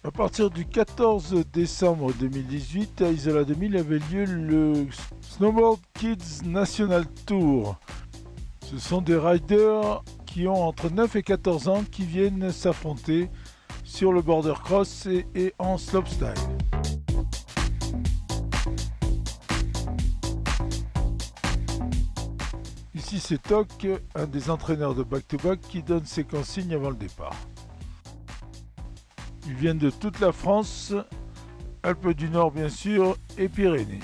À partir du 14 décembre 2018, à Isola 2000 avait lieu le Snowboard Kids National Tour. Ce sont des riders qui ont entre 9 et 14 ans qui viennent s'affronter sur le border cross et en slopestyle. Ici c'est Toc, un des entraîneurs de back-to-back qui donne ses consignes avant le départ. Ils viennent de toute la France, Alpes du Nord bien sûr et Pyrénées.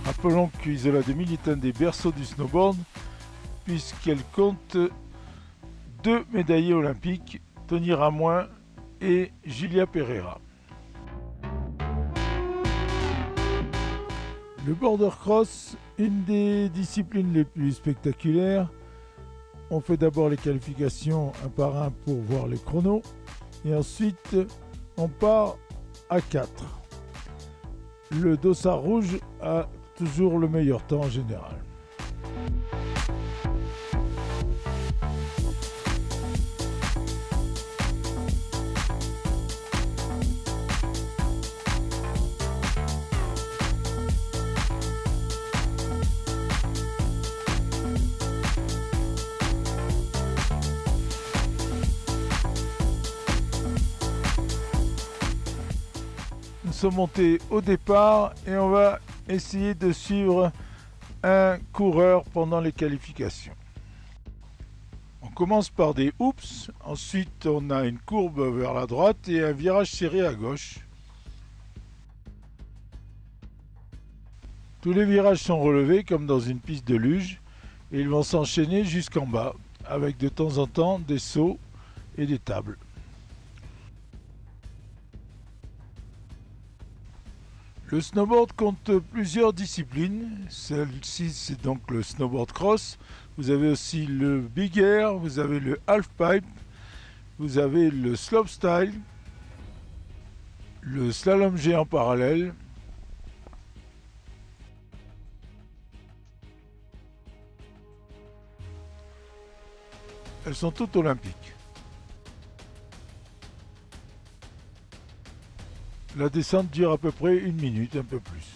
Rappelons que Isola 2000 est un des berceaux du snowboard puisqu'elle compte 2 médaillés olympiques, Tony Ramoin et Julia Pereira. Le border cross, une des disciplines les plus spectaculaires. On fait d'abord les qualifications un par un pour voir les chronos et ensuite on part à 4. Le dossard rouge a toujours le meilleur temps en général. Nous sommes montés au départ et on va essayer de suivre un coureur pendant les qualifications. On commence par des hoops, ensuite on a une courbe vers la droite et un virage serré à gauche. Tous les virages sont relevés comme dans une piste de luge et ils vont s'enchaîner jusqu'en bas avec de temps en temps des sauts et des tables. Le snowboard compte plusieurs disciplines. Celle-ci, c'est donc le snowboard cross. Vous avez aussi le big air, vous avez le half pipe, vous avez le slopestyle, le slalom géant parallèle, elles sont toutes olympiques. La descente dure à peu près 1 minute, un peu plus.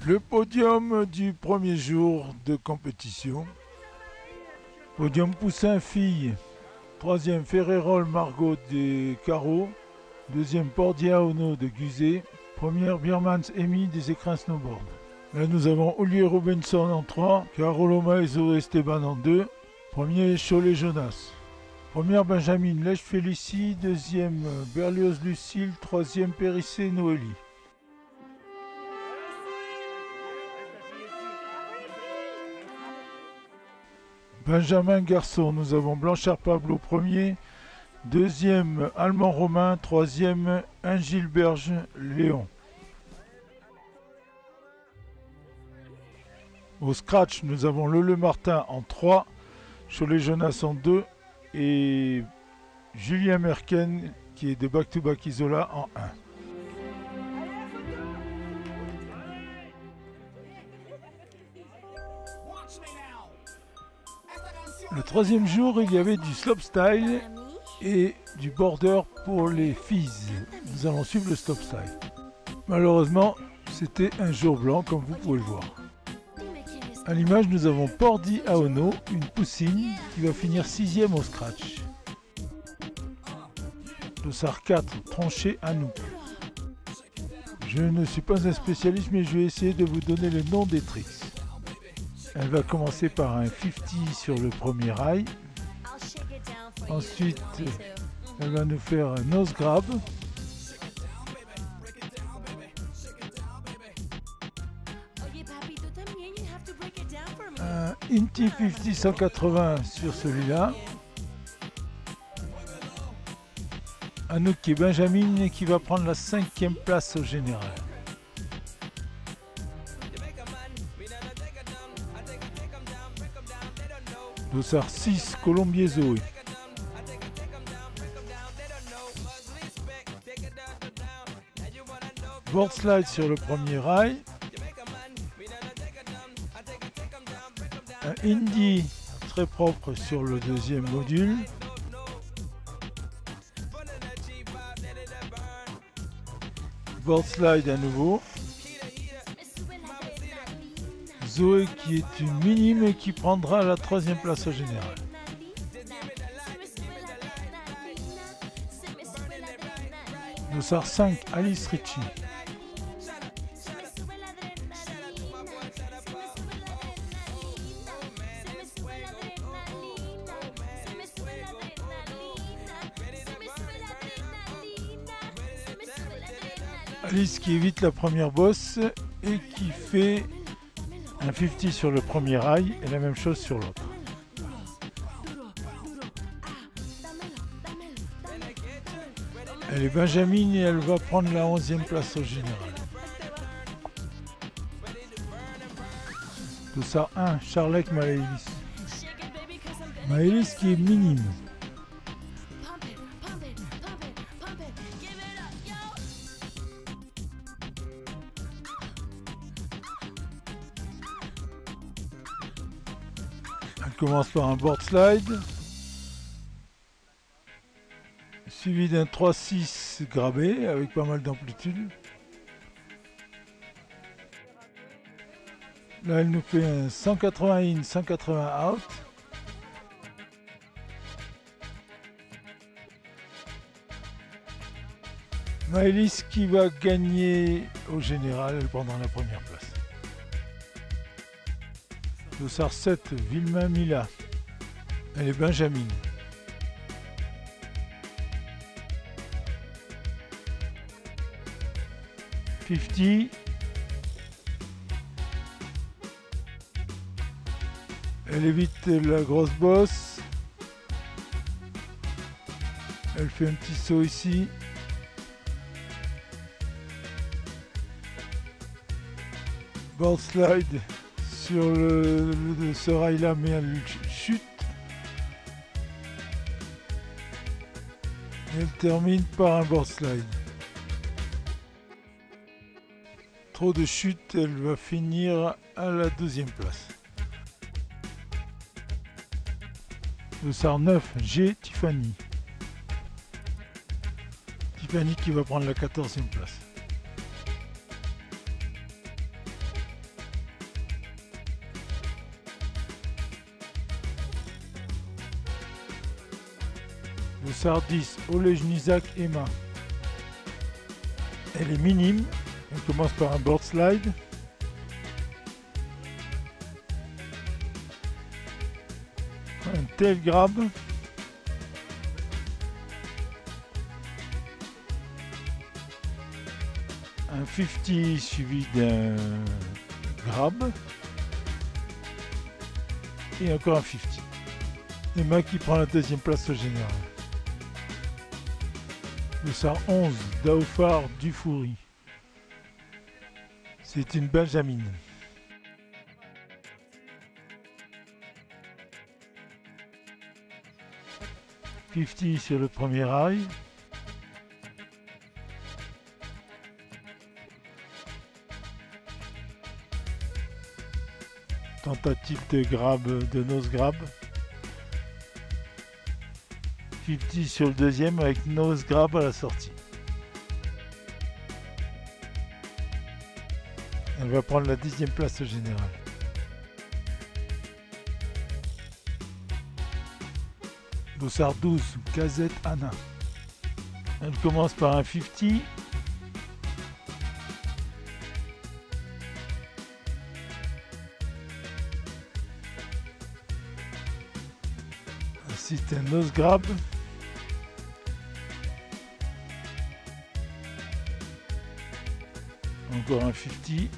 Le podium du premier jour de compétition. Podium poussin-fille. 3e Ferrérol Margot des Carreaux, 2e Pordia Ono de Guzet, 1re Birmans Amy des écrins snowboard. Là nous avons Olivier Robinson en 3, Carolo Maeso Esteban en 2, 1er Cholet Jonas. 1re Benjamin Lèche Félicie, 2e Berlioz Lucille, 3e Périssé Noélie. Benjamin Garçon, nous avons Blanchard Pablo 1er, 2e Allemand Romain, 3e Ingilberge Léon. Au scratch, nous avons Lele Martin en 3, Cholet Jonas en 2 et Julien Merken qui est de Back-to-Back Isola en 1. Le 3e jour, il y avait du slopestyle et du border pour les filles. Nous allons suivre le slopestyle. Malheureusement, c'était un jour blanc comme vous pouvez le voir. À l'image, nous avons Pordi Aono, une poussine qui va finir 6e au scratch. Dossard 4, tranché à nous. Je ne suis pas un spécialiste, mais je vais essayer de vous donner le nom des tricks. Elle va commencer par un 50 sur le premier rail. Ensuite, elle va nous faire un nose grab. Un Inti 50 180 sur celui-là. Anouk et Benjamin qui va prendre la 5e place au général. Dossard 6, Colombier Zoé. Board slide sur le premier rail. Un Indy très propre sur le deuxième module. Board slide à nouveau. Zoé qui est une minime et qui prendra la troisième place au général. Dossard 5, Alice Ritchie. Alice qui évite la première bosse et qui fait un 50 sur le premier rail et la même chose sur l'autre. Elle est Benjamine et elle va prendre la 11e place au général. Dossard 1, Charlec Maëlys. Maëlys qui est minime. Elle commence par un board slide, suivi d'un 3-6 grabé avec pas mal d'amplitude. Là, elle nous fait un 180 in, 180 out. Maëlys qui va gagner au général, elle prendra la première place. Dossard 7, Villemain Mila. Elle est Benjamine. « 50 ». Elle évite la grosse bosse. Elle fait un petit saut ici. Board slide sur ce rail là, mais elle chute. Et elle termine par un board slide. Trop de chute, elle va finir à la 2e place. Dossard 9, G, Tiffany. Tiffany qui va prendre la 14e place. Dossard 10, Olejniczak Emma. Elle est minime. Elle commence par un board slide. Un tail grab. Un 50 suivi d'un grab. Et encore un 50. Emma qui prend la 2e place au général. Dossard 11, Daoufar Dufouri. C'est une Benjamine. « 50 sur le premier rail. Tentative de grab, de nose grab. 50 sur le deuxième avec nose grab à la sortie. Elle va prendre la 10e place au général. Dossard 12, Gazette Anna. Elle commence par un 50. C'est un nose grab. Encore un 50.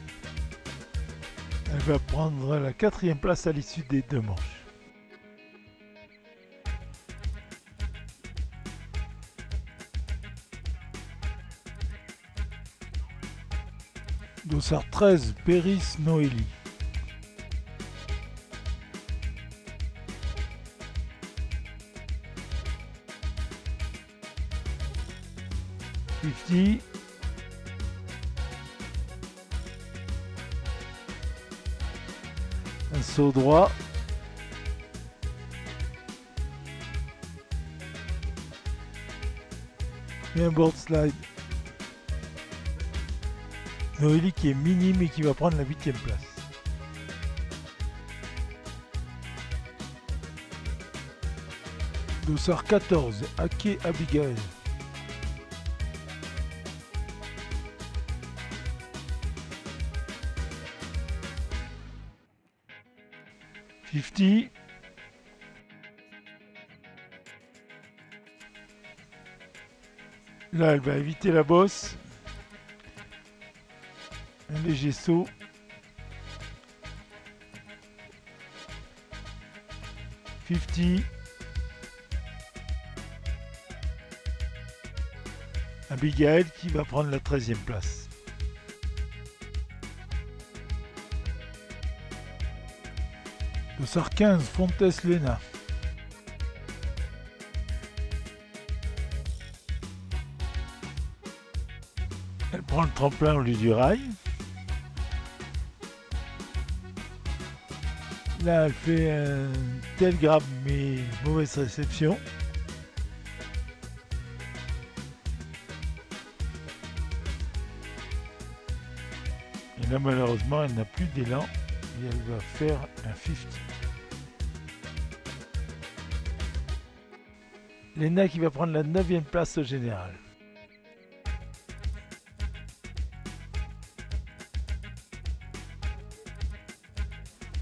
Elle va prendre la 4e place à l'issue des 2 manches. Dossard 13, Péris Noélie. 50. Un saut droit. Et un board slide. Noélie qui est minime et qui va prendre la 8e place. Dossard 14, Ake Abigail. Là, elle va éviter la bosse. Un léger saut. Abigail qui va prendre la 13e place. Dossard 15, Fontes Lena. Elle prend le tremplin au lieu du rail. Là, elle fait un tel grab mais mauvaise réception. Et là, malheureusement, elle n'a plus d'élan et elle va faire un 50. Lena qui va prendre la 9e place au général.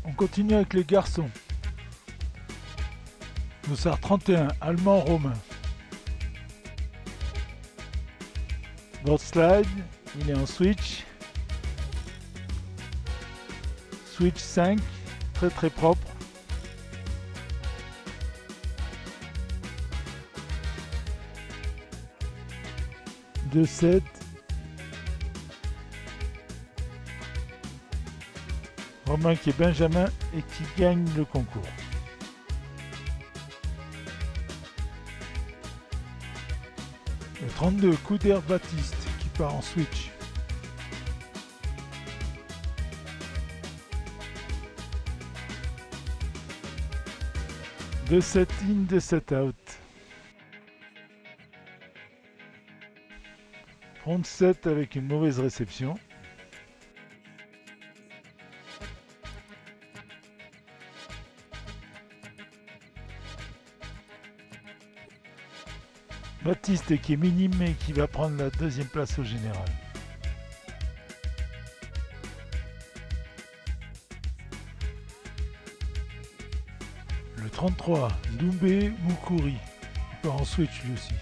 On continue avec les garçons. Dossard 31, Allemand Romain. Board slide, il est en switch. Switch 5, très très propre. Deux 7. Romain qui est Benjamin et qui gagne le concours. Le 32, Couder Baptiste qui part en switch. De 7 in, de 7 out. Front 7 avec une mauvaise réception. Baptiste qui est minime et qui va prendre la 2e place au général. Le 33, Doumbé Moukouri, il part en switch lui aussi.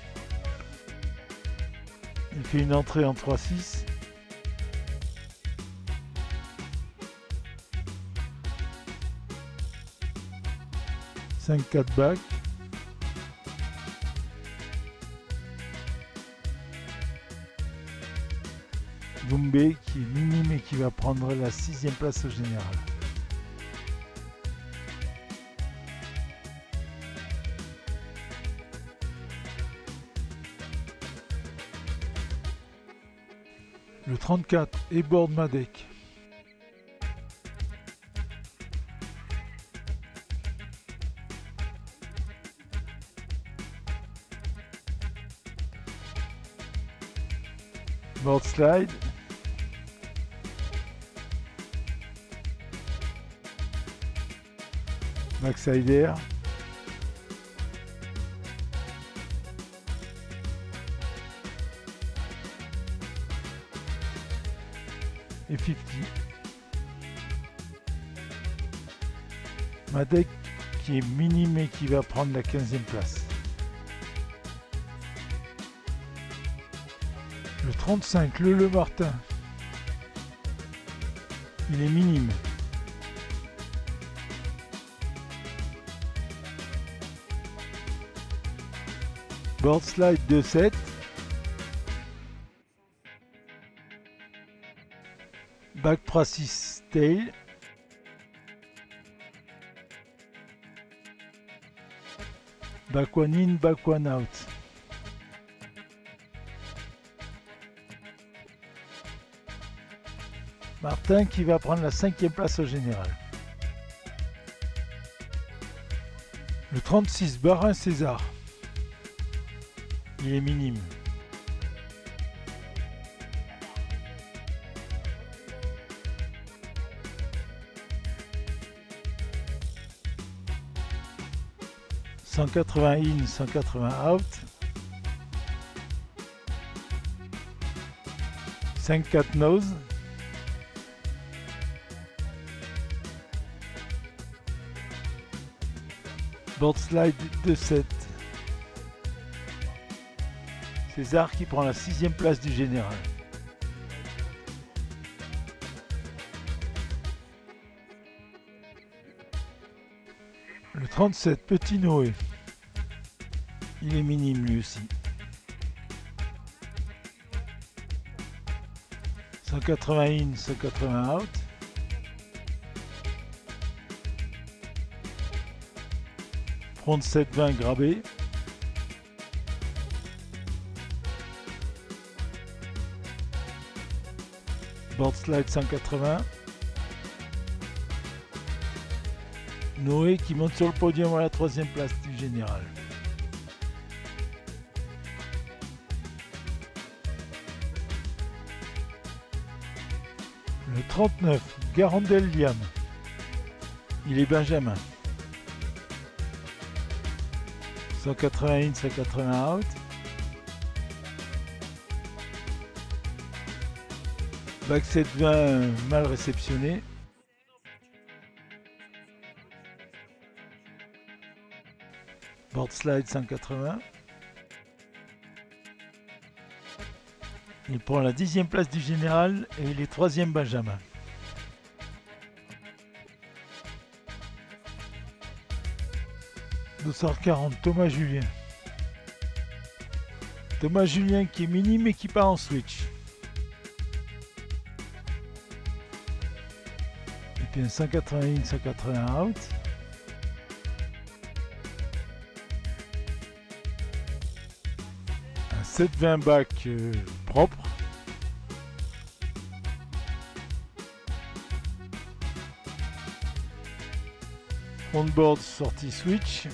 Il fait une entrée en 3-6. « 5-4 back. Doumbé qui est minime et qui va prendre la 6e place au général. Le 34, Ebord Madec. Board slide. Backsider. Et 50. Madec qui est minime et qui va prendre la 15e place. Le 35, Le Martin. Il est minime. Board slide 2-7. Back 3-6 tail. Back 1 in, back 1 out. Martin qui va prendre la 5e place au général. Le 36, Barin César. Il est minime. « 180 in, 180 out. 5-4 nose. Board slide 2-7. César qui prend la 6e place du général. Le 37, Petit Noé. Il est minime lui aussi. 180 in, 180 out. Front 7-20 grabé. Board slide 180. Noé qui monte sur le podium à la 3e place du général. Le 39, Garandel Liam. Il est benjamin. 180 in, 180 out. Back 7-20 mal réceptionné. Board slide 180. Il prend la 10e place du général et il est 3e benjamin. « 240, Thomas Julien. Thomas Julien qui est minime et qui part en switch. Et puis un 180 in, 180 out. Un 720 back propre. Frontboard sortie switch.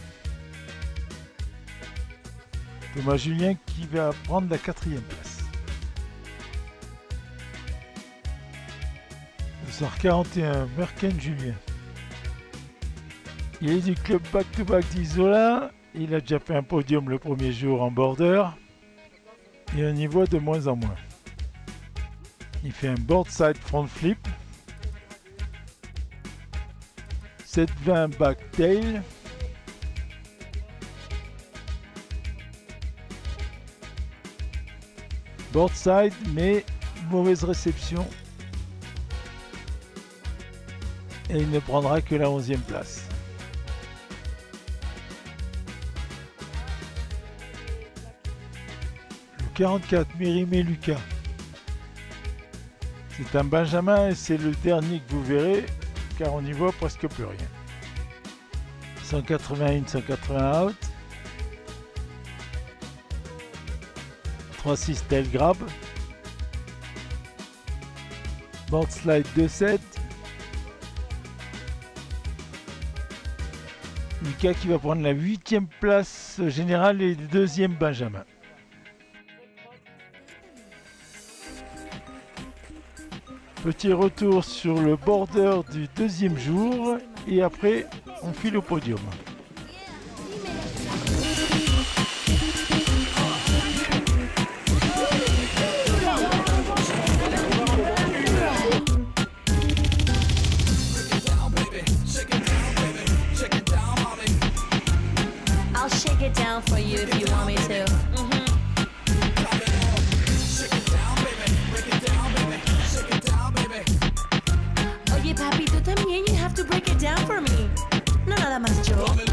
Thomas Julien qui va prendre la 4e place. Le sort 41, Merken Julien. Il est du club back-to-back d'Isola. Il a déjà fait un podium le premier jour en border. Et on y voit de moins en moins. Il fait un board side front flip. 720 back tail. Board side, mais mauvaise réception. Et il ne prendra que la 11e place. Le 44, Mérimée Lucas. C'est un benjamin et c'est le dernier que vous verrez, car on n'y voit presque plus rien. 180 in, 180 out. 3-6 tail grab. Board slide 2-7. Lucas qui va prendre la 8e place générale et 2e benjamin. Petit retour sur le border du 2e jour et après on file au podium. I'll shake it down for you if you want me to. Oye papi, tú también, you have to break it down for me. No nada más yo.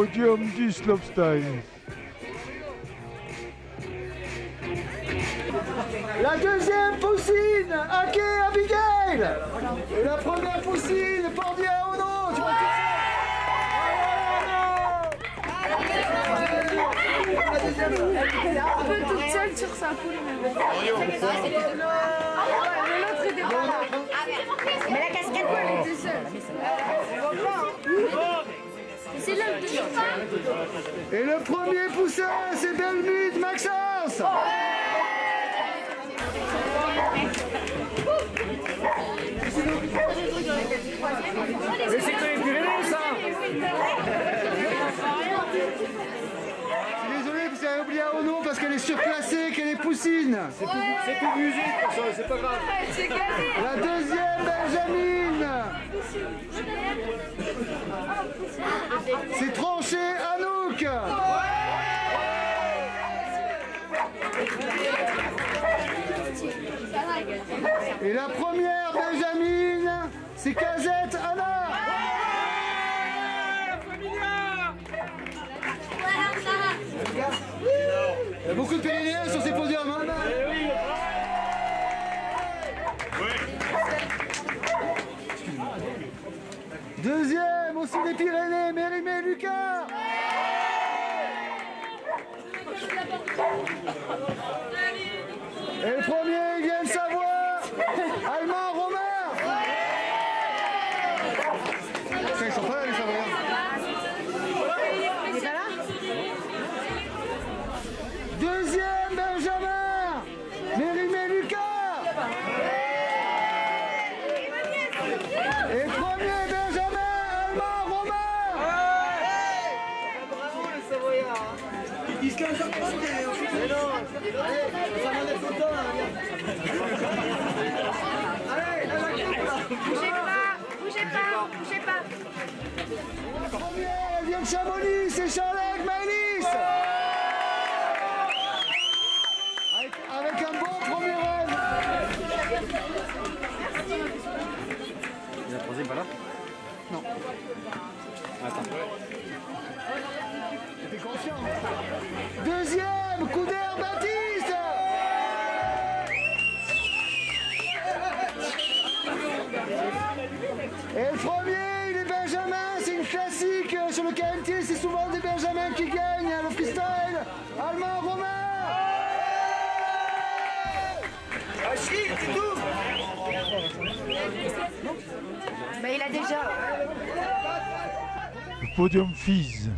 podium du slopestyle. La deuxième poussine, Ake Abigail. Et la première poussine, Pordia Ono. Tu vois tout ça. Un peu toute seule sur sa poule. L'autre était pas là. Mais la casquette, elle était seule. C'est le deuxième. Et le premier poussin, c'est Belmut Maxence. Mais c'est que les Pyrénées, ça! Désolé, vous avez oublié Ono parce qu'elle est surclassée, qu'elle est poussine. C'est tout musique, ça, c'est pas grave. C'est gagné. La deuxième, Benjamin. C'est tranché, Anouk. Et la première, Benjamin, c'est Casette, Anna. Il y a beaucoup de Pyrénéens sur ces podiums. Hein. Deuxième, aussi des Pyrénées, Mérimée Lucas. Et le premier, il vient de Savoie, Allemand Romain. Ça, ils sont pas là, les Savoyards. Il est pas là? Deuxième, Benjamin, Mérimée Lucas. Et premier, Benjamin, Allemand Romain. Bravo les Savoyards! Ils se lancent en premier! Mais non! Ça m'a des photos là! Allez, Bougez pas, bougez pas, bougez pas. La première, elle vient de Chamonix, c'est Charlotte Maëlys. Avec un bon premier run. La troisième pas là? Non. Attends. T'es confiant. Deuxième, Couder Baptiste. Et le premier, il est Benjamin, c'est une classique sur le KMT, c'est souvent des Benjamins qui gagnent le freestyle. Allemand Romain. Achille, c'est tout! Bah il a déjà. Le podium FIS.